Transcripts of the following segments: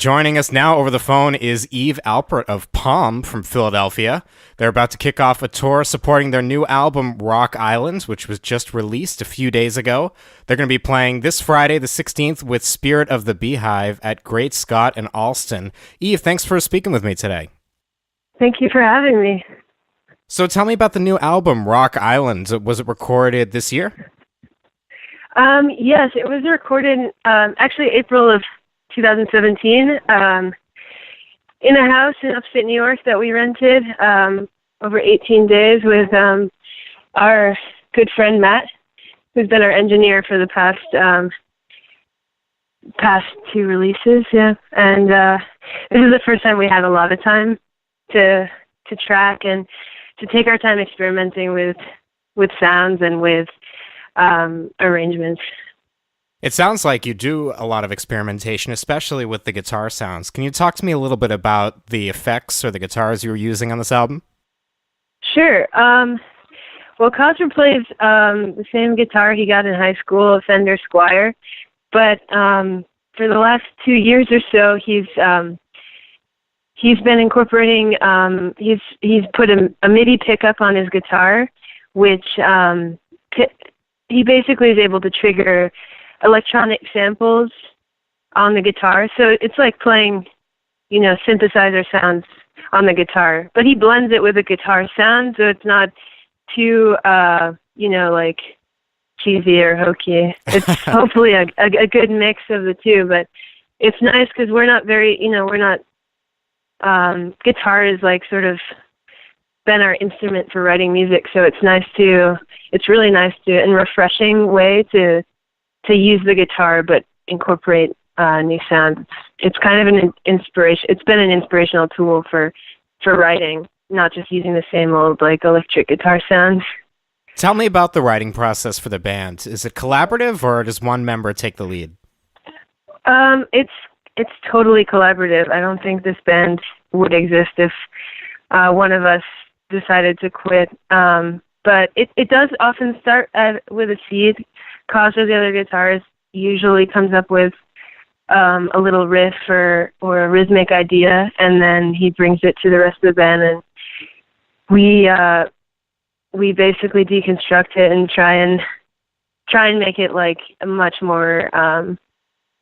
Joining us now over the phone is Alpert of Palm from Philadelphia. They're about to kick off a tour supporting their new album, Rock Island, which was just released a few days ago. They're going to be playing this Friday, the 16th, with Spirit of the Beehive at Great Scott in Allston. Eve, thanks for speaking with me today. Thank you for having me. So tell me about the new album, Rock Island. Was it recorded this year? Yes, it was recorded actually April of 2017 in a house in upstate New York that we rented over 18 days with our good friend Matt, who's been our engineer for the past two releases. Yeah, and this is the first time we had a lot of time to track and to take our time experimenting with sounds and with arrangements. It sounds like you do a lot of experimentation, especially with the guitar sounds. Can you talk to me a little bit about the effects or the guitars you were using on this album? Sure. Well, Cosper plays the same guitar he got in high school, a Fender Squier, but for the last 2 years or so, he's been incorporating. He's put a MIDI pickup on his guitar, which he basically is able to trigger electronic samples on the guitar. So it's like playing, synthesizer sounds on the guitar. But he blends it with a guitar sound, so it's not too, like cheesy or hokey. It's hopefully a good mix of the two. But it's nice because we're not very, guitar is like sort of been our instrument for writing music. So it's really nice and refreshing way to use the guitar, but incorporate new sounds. It's kind of an inspiration. It's been an inspirational tool for writing, not just using the same old like electric guitar sounds. Tell me about the writing process for the band. Is it collaborative, or does one member take the lead? It's totally collaborative. I don't think this band would exist if one of us decided to quit. But it does often start with a seed. Cosmo, the other guitarist, usually comes up with a little riff or a rhythmic idea, and then he brings it to the rest of the band, and we basically deconstruct it and try and make it like much more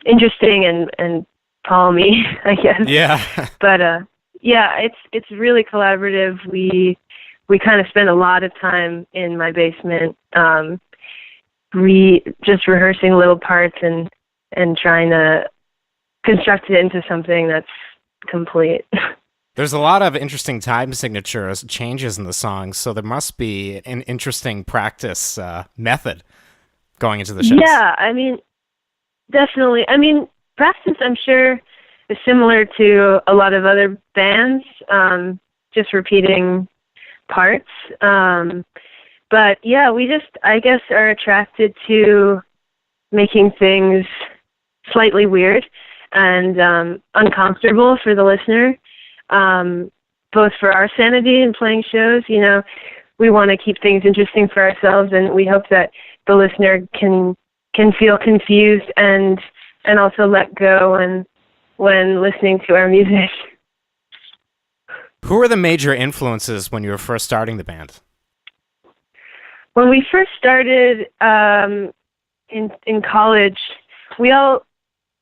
interesting and palmy, I guess. Yeah. But yeah, it's really collaborative. We kind of spend a lot of time in my basement, just rehearsing little parts and trying to construct it into something that's complete. There's a lot of interesting time signatures, changes in the songs, so there must be an interesting practice method going into the shows. Yeah, I mean, definitely. I mean, practice, I'm sure, is similar to a lot of other bands, just repeating parts. But yeah, we just, I guess, are attracted to making things slightly weird and uncomfortable for the listener, both for our sanity and playing shows. We want to keep things interesting for ourselves, and we hope that the listener can feel confused and also let go when listening to our music. Who were the major influences when you were first starting the band? When we first started in college, we all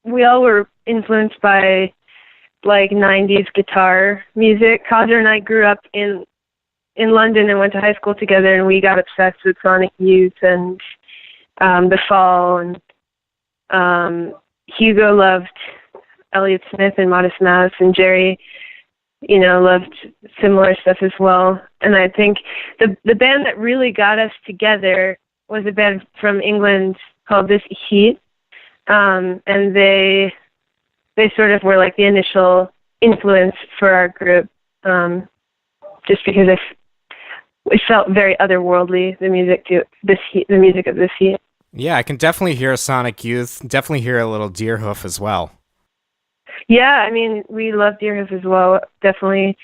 were influenced by like 90s guitar music. Kazer and I grew up in London and went to high school together, and we got obsessed with Sonic Youth and The Fall, and Hugo loved Elliott Smith and Modest Mouse, and Jerry loved similar stuff as well. And I think the band that really got us together was a band from England called This Heat. And they sort of were like the initial influence for our group, just because it felt very otherworldly, the music of This Heat. Yeah, I can definitely hear Sonic Youth, definitely hear a little Deerhoof as well. Yeah, I mean, we love Deerhoof as well. Definitely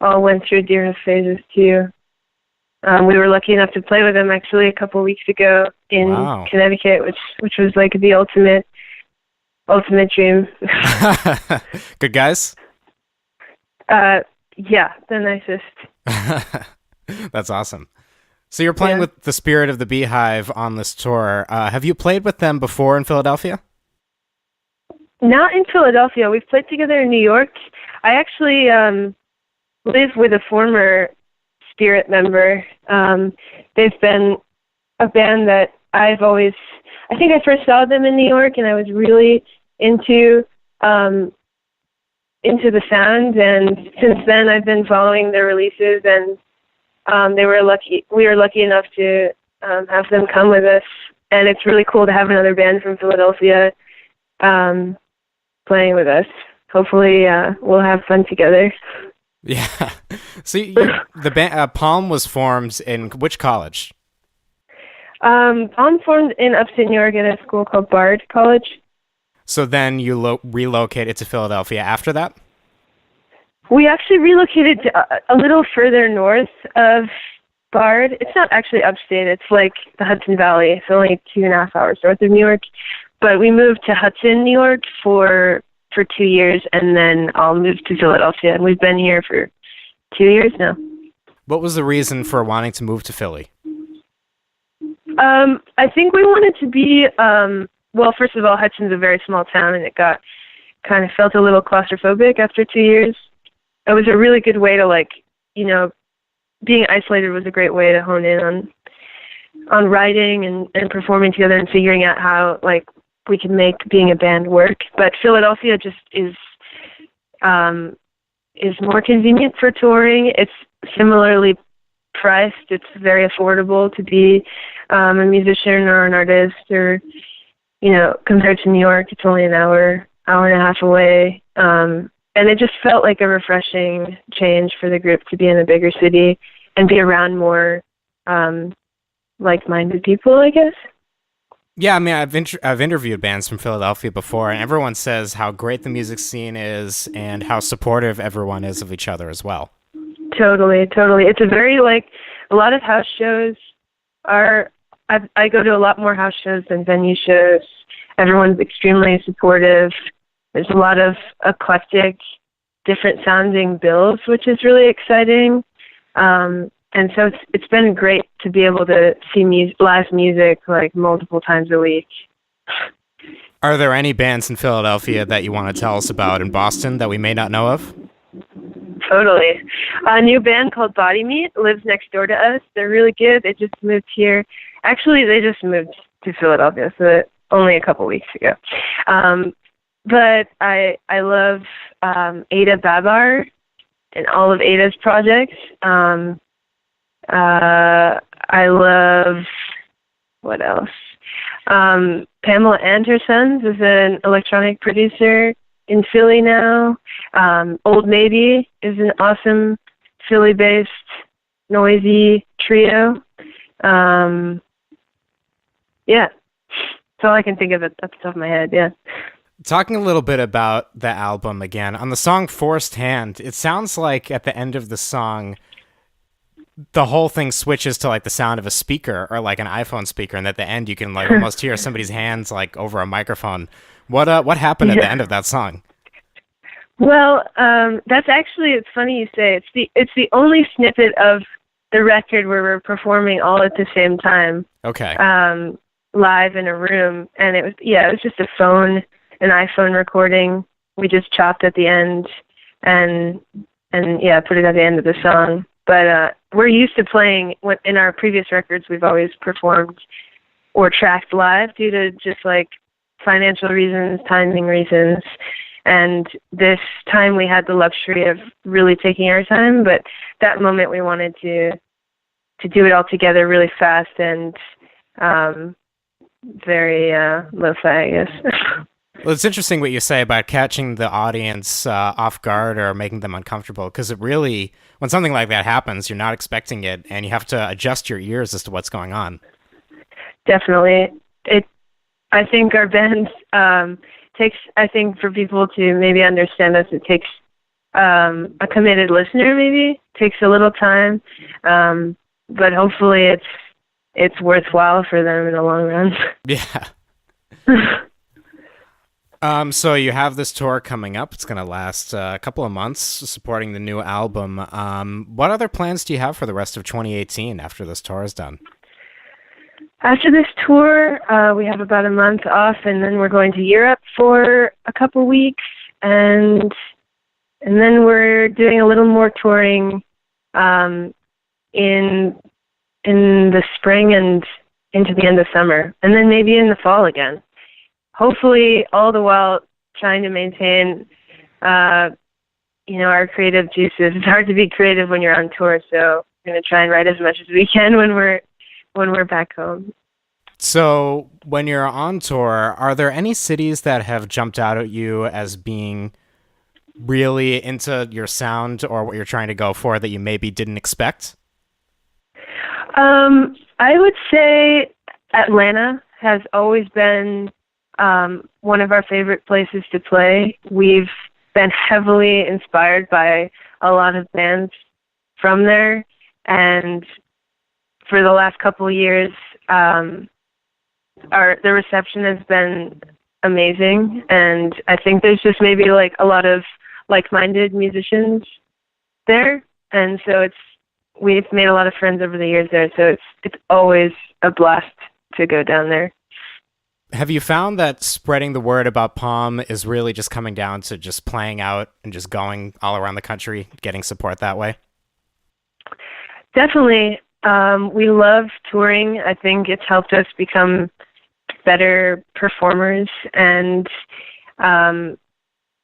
all went through Deerhoof phases too. We were lucky enough to play with them actually a couple weeks ago in Wow. Connecticut, which was like the ultimate ultimate dream. Good guys? Yeah, the nicest. That's awesome. So you're playing Yeah. with the Spirit of the Beehive on this tour. Have you played with them before in Philadelphia? Not in Philadelphia. We've played together in New York. I actually live with a former Spirit member. They've been a band that I think I first saw them in New York, and I was really into the sound, and since then I've been following their releases, and we were lucky enough to have them come with us, and it's really cool to have another band from Philadelphia playing with us. Hopefully we'll have fun together. Yeah. So the band Palm was formed in which college? Palm formed in upstate New York at a school called Bard College. So then you relocated to Philadelphia after that? We actually relocated to a little further north of Bard. It's not actually upstate. It's like the Hudson Valley. It's only 2.5 hours north of New York. But we moved to Hudson, New York for 2 years, and then I'll move to Philadelphia. And we've been here for 2 years now. What was the reason for wanting to move to Philly? I think we wanted to be, well, first of all, Hudson's a very small town, and it kind of felt a little claustrophobic after 2 years. It was a really good way to, being isolated was a great way to hone in on writing and performing together and figuring out how, we can make being a band work. But Philadelphia just is more convenient for touring. It's similarly priced. It's very affordable to be a musician or an artist, or compared to New York, it's only an hour and a half away. And it just felt like a refreshing change for the group to be in a bigger city and be around more like-minded people, I guess. Yeah, I mean, I've interviewed bands from Philadelphia before, and everyone says how great the music scene is and how supportive everyone is of each other as well. Totally. It's a very, a lot of house shows I go to a lot more house shows than venue shows. Everyone's extremely supportive. There's a lot of eclectic, different sounding bills, which is really exciting. And so it's been great to be able to see live music multiple times a week. Are there any bands in Philadelphia that you want to tell us about in Boston that we may not know of? Totally. A new band called Body Meat lives next door to us. They're really good. They just moved here. Actually, they just moved to Philadelphia, so only a couple weeks ago. But I love Ada Babar and all of Ada's projects. I love, what else? Pamela Andersons is an electronic producer in Philly now. Old Navy is an awesome Philly-based noisy trio. Yeah, that's all I can think of at the top of my head, yeah. Talking a little bit about the album again, on the song Forced Hand, it sounds like at the end of the song, the whole thing switches to the sound of a speaker or an iPhone speaker, and at the end you can almost hear somebody's hands over a microphone. What happened at the end of that song? Well, that's actually, it's funny you say. It's the only snippet of the record where we're performing all at the same time. Okay. Live in a room, and it was just an iPhone recording. We just chopped at the end and put it at the end of the song. But we're used to playing, in our previous records, we've always performed or tracked live due to just financial reasons, timing reasons. And this time we had the luxury of really taking our time, but that moment we wanted to do it all together really fast and very lo-fi, I guess. Well, it's interesting what you say about catching the audience off guard or making them uncomfortable, because it really, when something like that happens, you're not expecting it, and you have to adjust your ears as to what's going on. Definitely. I think our band takes, for people to maybe understand us, it takes a committed listener, maybe. It takes a little time, but hopefully it's worthwhile for them in the long run. Yeah. So you have this tour coming up. It's going to last a couple of months, supporting the new album. What other plans do you have for the rest of 2018 after this tour is done? After this tour, we have about a month off, and then we're going to Europe for a couple weeks, and then we're doing a little more touring in the spring and into the end of summer, and then maybe in the fall again. Hopefully, all the while trying to maintain, our creative juices. It's hard to be creative when you're on tour, so we're going to try and write as much as we can when we're back home. So when you're on tour, are there any cities that have jumped out at you as being really into your sound or what you're trying to go for that you maybe didn't expect? I would say Atlanta has always been one of our favorite places to play. We've been heavily inspired by a lot of bands from there, and for the last couple of years, the reception has been amazing, and I think there's just maybe like a lot of like-minded musicians there, and so we've made a lot of friends over the years there, so it's always a blast to go down there. Have you found that spreading the word about Palm is really just coming down to just playing out and just going all around the country, getting support that way? Definitely. We love touring. I think it's helped us become better performers, and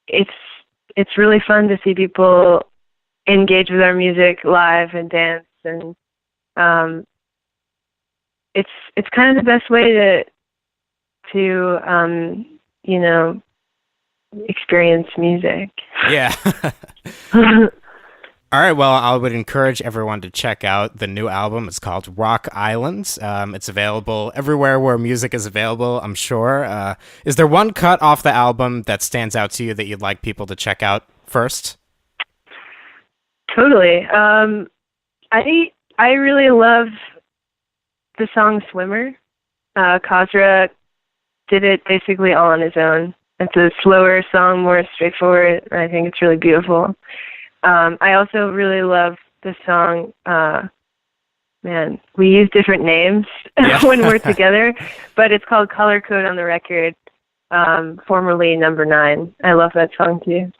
it's really fun to see people engage with our music live and dance, and it's kind of the best way to experience music. Yeah. All right, well, I would encourage everyone to check out the new album. It's called Rock Islands. It's available everywhere where music is available, I'm sure. Is there one cut off the album that stands out to you that you'd like people to check out first? Totally. I really love the song Swimmer. Khosrow did it basically all on his own. It's a slower song, more straightforward, and I think it's really beautiful. I also really love the song, we use different names when we're together, but it's called Color Code on the record, formerly Number 9. I love that song too.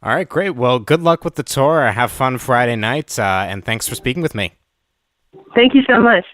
All right, great. Well, good luck with the tour. Have fun Friday night, and thanks for speaking with me. Thank you so much.